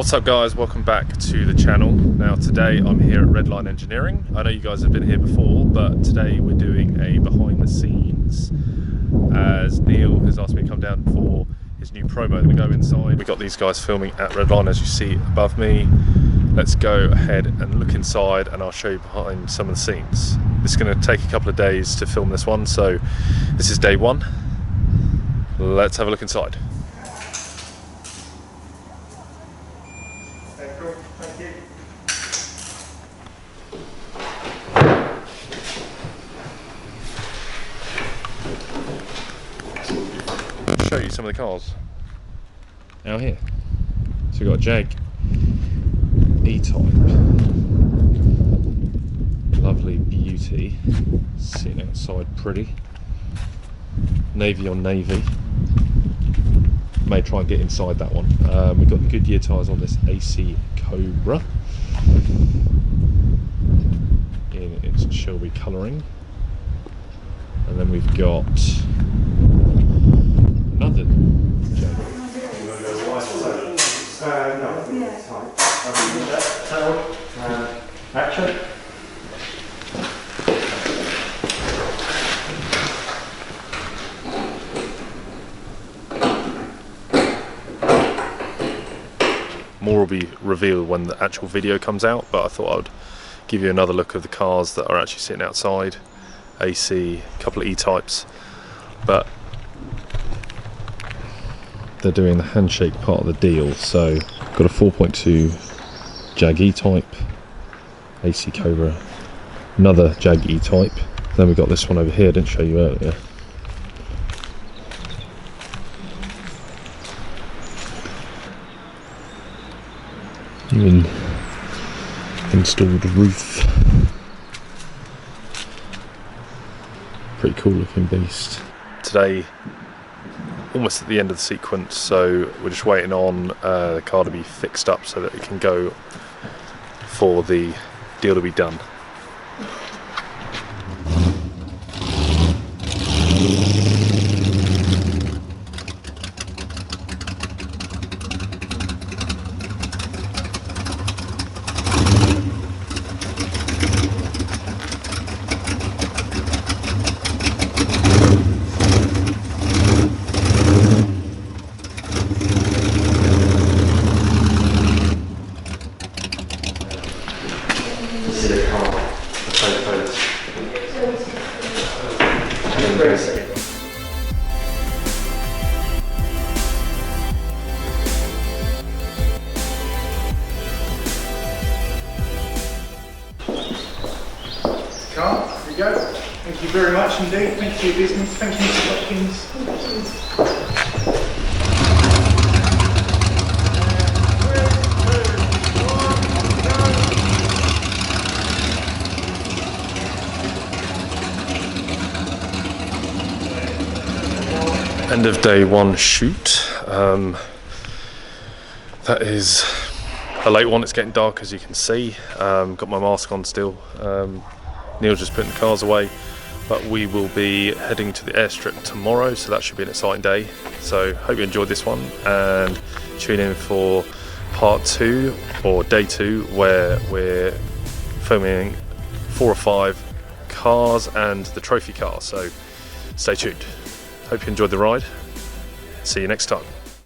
What's up guys, welcome back to the channel. Now today I'm here at Redline Engineering. I know you guys have been here before, but today we're doing a behind the scenes as Neil has asked me to come down for his new promo. We're going to go inside. We've got these guys filming at Redline as you see above me. Let's go ahead and look inside and I'll show you behind some of the scenes. This is going to take a couple of days to film this one, so this is day one. Let's have a look inside. Show you some of the cars out here. So we've got a Jag E-Type, lovely beauty, sitting outside pretty, navy on navy. May try and get inside that one. We've got the Goodyear tyres on this AC Cobra in its Shelby colouring, and then we've got another Jag. Action. More will be revealed when the actual video comes out, but I thought I would give you another look of the cars that are actually sitting outside. AC, a couple of E-Types, but they're doing the handshake part of the deal. So got a 4.2 Jag E-Type, AC Cobra, another Jag E-Type. Then we've got this one over here, I didn't show you earlier. Even installed roof. Pretty cool looking beast. Today, almost at the end of the sequence, so we're just waiting on the car to be fixed up so that it can go for the deal to be done. Carl, there you go. Thank you very much indeed. Thank you for your business. Thank you, Mr. Watkins. End of day one shoot. That is a late one. It's getting dark as you can see. Got my mask on still. Neil's just putting the cars away, but we will be heading to the airstrip tomorrow, so that should be an exciting day. So hope you enjoyed this one and tune in for part 2 or day 2, where we're filming 4 or 5 cars and the trophy car. So stay tuned. Hope you enjoyed the ride. See you next time.